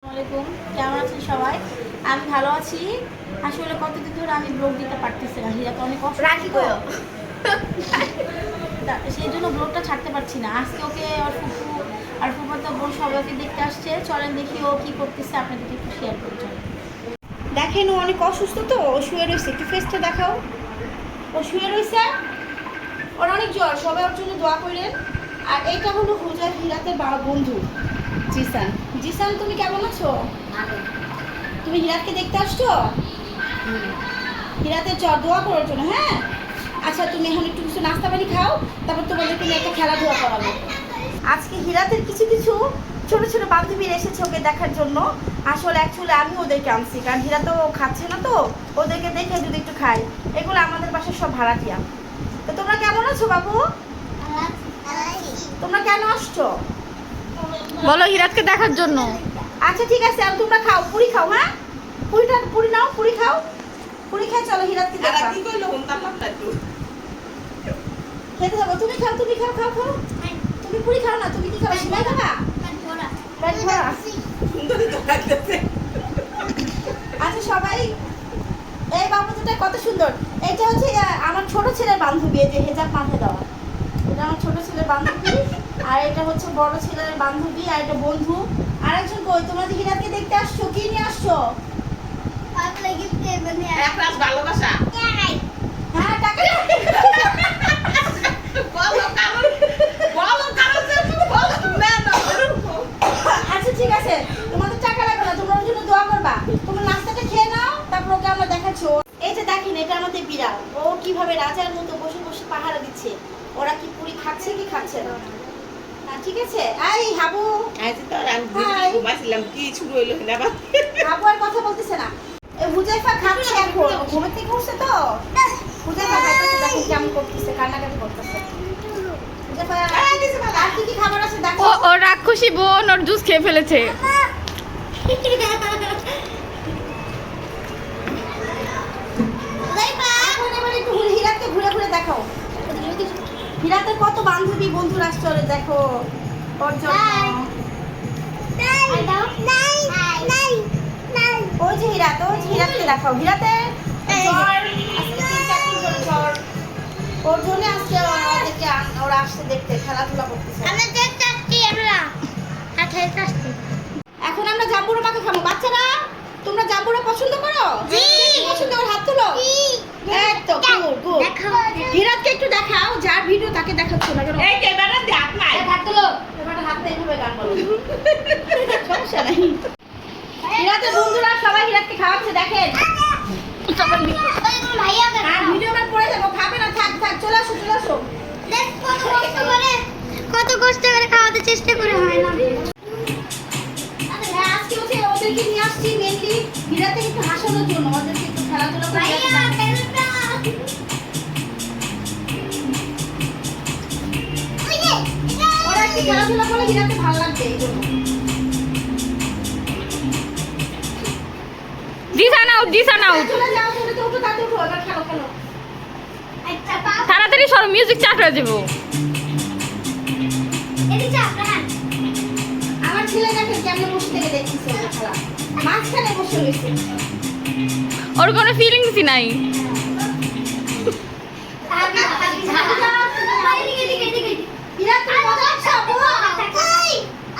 আসসালামাইকুম, কেমন আছেন সবাই? আমি ভালো আছি। আসলে কতদিন ধরে আমি ব্লগ দিতে পারতেছি না, হীরা তো অনেক কষ্ট রাখি তো সেই জন্য ব্লগটা ছাড়তে পারছি না। আজকে ওকে ওর ফুফু আর ফুফাতো বোন সবাইকে দেখতে আসছে। চলেন দেখি ও কি করতেছে, আপনাদেরকে একটু শেয়ার করি। চলেন দেখেন, ও অনেক অসুস্থ তো, ও শুয়ে রয়েছে। একটু ফেসটা দেখাও। ও শুয়ে রয়েছে, ওর অনেক জ্বর। সবাই ওর জন্য দোয়া করেন। আর এইটা হলো হুজার হীরাতের বন্ধু জিসান। জিসান, তুমি কেমন আছো? তুমি হীরাতকে দেখতে আসছো? হীরাতের দোয়া করার জন্য। হ্যাঁ আচ্ছা, তুমি এখন একটু কিছু নাস্তা পানি খাও, তারপর তোমাদেরকে নিয়ে একটা খেলাধুলা করাবো। আজকে হীরাতের কিছু কিছু ছোট ছোট বান্ধবীরা এসেছে ওকে দেখার জন্য। আসলে অ্যাকচুয়ালি আমি ওদেরকে আনছি, কারণ হীরা তো খাচ্ছে না, তো ওদেরকে দেখে যদি একটু খাই। এগুলো আমাদের বাসার সব ভাড়াটিয়া। তো তোমরা কেমন আছো বাবু? তোমরা কেন আসছো বলো? হীরাতকে দেখার জন্য। আচ্ছা ঠিক আছে, আর তোমরা খাও, পুরি খাও। হ্যাঁ পুরি নাও, পুরি খাও। পুরি খাই, চলো হীরাতকে দেখা। খেতে যাবো। তুমি খাও, তুমি খাও, খাও খাও। তুমি পুরি খাও না, তুমি কি খাবে? সিমাই খাবা? পেট ভরা? আচ্ছা সবাই, এই বাবুটা কত সুন্দর। এটা হচ্ছে আমার ছোট ছেলের বান্ধবী, এই যে হেজাব মাথায় দেওয়া, এটা আমার ছোট ছেলের বান্ধবী। আর এটা হচ্ছে বড় ছেলের বান্ধবী, আর এটা বন্ধু। আরেকজন কই? তোমরা দেখি রাতকে দেখতে আসছো, কি নিয়ে আসছো? ভালোবাসা। হ্যাঁ টাকা। আচ্ছা ঠিক আছে, তোমাদের টাকা লাগবে না, তোমরা ওর জন্য দোয়া করবা। তোমরা নাস্তাটা খেয়ে নাও, তারপর ওকে আমরা দেখাচ্ছি। এই যে দেখেন, এটা আমাদের বিড়াল। ও কিভাবে রাজার মতো বসে বসে পাহারা দিচ্ছে। ওরা কি পুরি খাচ্ছে কি খাচ্ছে না। ঠিক আছে। এই হাবু, কি শুরু হইলো না? হাবু আর কথা বলতেছে না। এই হুজাইফা খাচ্ছে এখন, ঘুমের থেকে উঠছে তো। হুজাইফা খাইতেছে, দেখেন কেমন করতেছে, কান্নাকাটি করতেছে। হুজাইফা আর কি কি খাবার আছে দেখো। ও রাক্ষসী বোন ওর জুস খেয়ে ফেলেছে। এখন এবার একটু হীরাতকে ঘুরে ঘুরে দেখাও। হীরাতের কত বান্ধবী বন্ধুরা আসছে, দেখো ওর জন্য। ওই যে হীরাত, ওই যে হীরাতকে দেখাও। হীরাতে জ্বর, আজকে 3-4 দিন ধরে জ্বর। ওর জন্য আজকে ওরা আসছে দেখতে, খেলাধুলা করতেছে। এখন আমরা জাম্বুরা মাকে খাবো। বাচ্চারা, তোমরা জাম্বুরা পছন্দ করো? পছন্দ করো, হাত তুলো। একদম গুড। হীরাতকে একটু দেখাও, যার ভিডিও তাকে দেখাচ্ছ না কেন? এই ক্যামেরা দিয়ে হাত নাই। হাত তুলো। এবার হাতে এইভাবে গান বলো। সমস্যা নাই। হীরাতের বন্ধুরা সবাই হীরাতকে খাওয়াচ্ছে, দেখেন। আর ভিডিও ম্যান পড়ে যাবো, খাবে না, থাক থাক, চলে আসো চলে আসো। কত কষ্ট করে খাওয়াতে চেষ্টা করে হয় না। হ্যাঁ, আজকে হচ্ছে ওদেরকে নিয়ে আসছি মেনলি হীরাতে একটু হাসানোর জন্য, ওদেরকে একটু খেলাধুলা করে। ওরা একটু খেলাধুলা করলে হীরাতে ভালো লাগবে, এই জন্য। Jisan out, Jisan out. চলে যাও, চলে যাও, উঠো তাড়াতাড়ি উঠো, এবার খেলো খেলো। তাড়াতাড়ি সরো, মিউজিক চাট হয়ে যাবো। আমার ছেলে দেখেন কেমনে বসে থেকে দেখতেছে ওদের খেলা, মাঝখানে বসে রয়েছে। ওর কোনো ফিলিংসই নাই। হীরাত, তুমি মজা লাগছে আপু?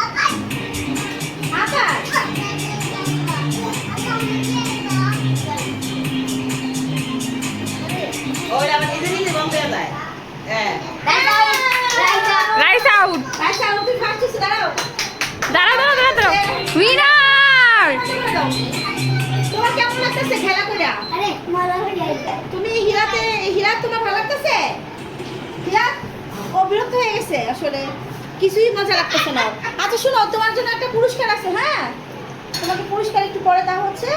আকাশ, ওই আবার নিজে নিজে বন্ধ হয়ে যায়। হ্যাঁ। Rice out. আচ্ছা আমাকে খাচ্ছিস, দাঁড়াও। দাঁড়াও। উইনার। তোমার কেমন লাগতেছে খেলা কইরা? তুমি হীরাত তোমার ভালো লাগতেছে? হীরাত ও বিরক্ত হয়ে গেছে, আসলে কিছুই মজা লাগতেছে না। আচ্ছা শোনো, তোমার জন্য একটা পুরস্কার আছে। হ্যাঁ, তোমাকে পুরস্কার একটু পরে দেওয়া হচ্ছে।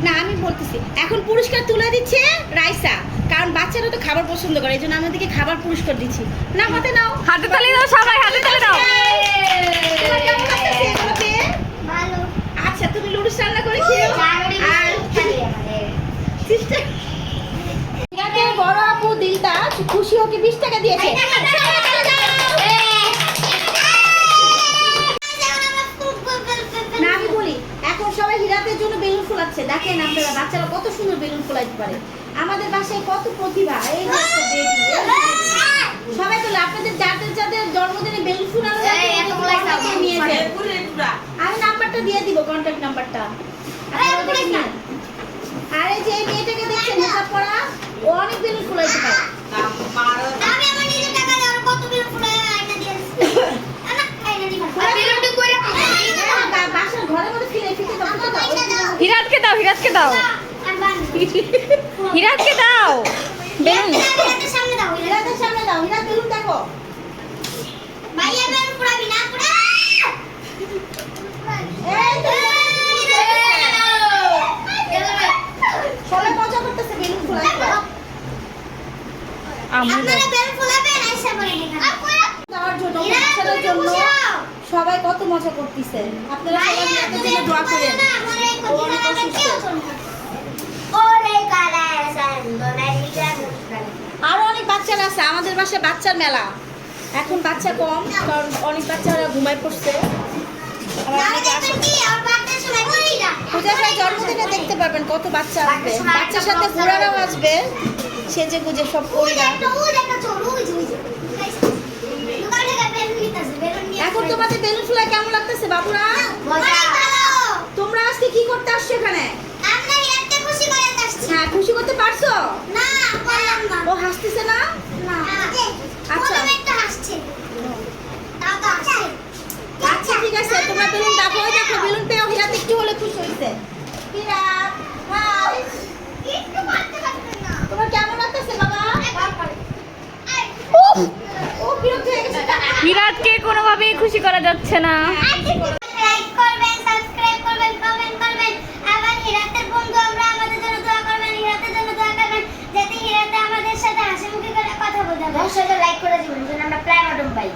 না আমি বলতেছি, এখন পুরস্কার তুলে দিচ্ছে রাইসা, কারণ বাচ্চারা তো খাবার পছন্দ করে, এই জন্য আমি ওদেরকে খাবার পুরস্কার দিচ্ছি। না হাতে নাও, হাতে তালি দাও সবাই, হাতে তালি দাও। তোমার কেমন লাগতেছে এগুলো পেয়ে? আচ্ছা তুমি লুডুস রান্না করে খেও। আর সিস্টার বড় আপু দিলটা খুশি ওকে 20 টাকা দিয়েছে। না এখন সবাই হীরাতের জন্য বেলুন ফোলাচ্ছে। দেখেন আপনারা বাচ্চারা কত সুন্দর বেলুন ফোলাইতে পারে। আমাদের বাসায় কত প্রতিভা। এই যে একটা baby, সবাই বলে আপনাদের যাদের যাদের জন্মদিনে বেলুন ফোলানো লাগে নিয়ে যান। আমি নাম্বারটা দিয়ে দিব, কন্ট্যাক্ট নাম্বারটা। আর এই যে এই মেয়েটাকে দেখছেন মেকআপ করা, ও অনেক বেলুন ফোলাইতে পারে। আমি আমার নিজের টাকা দিয়ে আরো কত বেলুন ফুলাই আইনা দিয়েছি। না আইনা দিবা। বেলুনটা কইরা বাসার ঘরের মধ্যে ফিরে ফিরে দাও। হিরাতকে দাও, হিরাতকে দাও, হিরাতকে দাও বেলুন। হিরাতের সামনে দাও। হীরাতের সামনে দাও। হীরাত বেলুন দেখো। ভাইয়া বেলুন পুরাবি না পুরা। এই তো সবাই মজা করতেছে বেলুন ফোলাইতে। আমি আপনারা বেলুন ফুলাবেন আইসা বলে দেখেন। দেওয়ার জন্য বাচ্চাদের জন্য সবাই কত মজা করতেছে। আপনারা সবাই হীরাতের জন্য দোয়া করেন। ও অনেক অসুস্থ। আরো অনেক বাচ্চারা আছে। আমাদের বাসায় বাচ্চার মেলা। এখন বাচ্চা কম, কারণ অনেক বাচ্চারা ঘুমায় পড়ছে। আবার অনেকে আসে। পূজার সময় জন্মদিনে দেখতে পারবেন কত বাচ্চা আসবে। বাচ্চার সাথে ঘোড়ারাও আসবে, সেজে গুজে সব পরিবার। এখন তোমাদের বেলুন ফুলা কেমন লাগতেছে বাবুরা? তোমরা আজকে কি করতে আসছো এখানে? হ্যাঁ, খুশি করতে পারছো? ও হাসতেছে না? আচ্ছা আচ্ছা ঠিক আছে, তোমরা বেলুন দেখো। ওই দেখো বেলুন পেয়ে হীরাত একটু হলে খুশি হয়েছে। হীরাত, হাই। তোমার কেমন লাগতেছে বাবা? ও বিরক্ত হয়ে গেছে। হিরাতকে কোনোভাবেই খুশি করা যাচ্ছে না। লাইক করবেন, সাবস্ক্রাইব করবেন, কমেন্ট করবেন। আবার হিরাতের বন্ধু আমরা আমাদের জন্য দোয়া করবেন, হিরাতের জন্য দোয়া করবেন, যাতে হিরাতে আমাদের সাথে হাসি মুখে করে কথা বলতে পারে। অবশ্যই লাইক করে দিবেন যেন আমরা প্রায় পাই।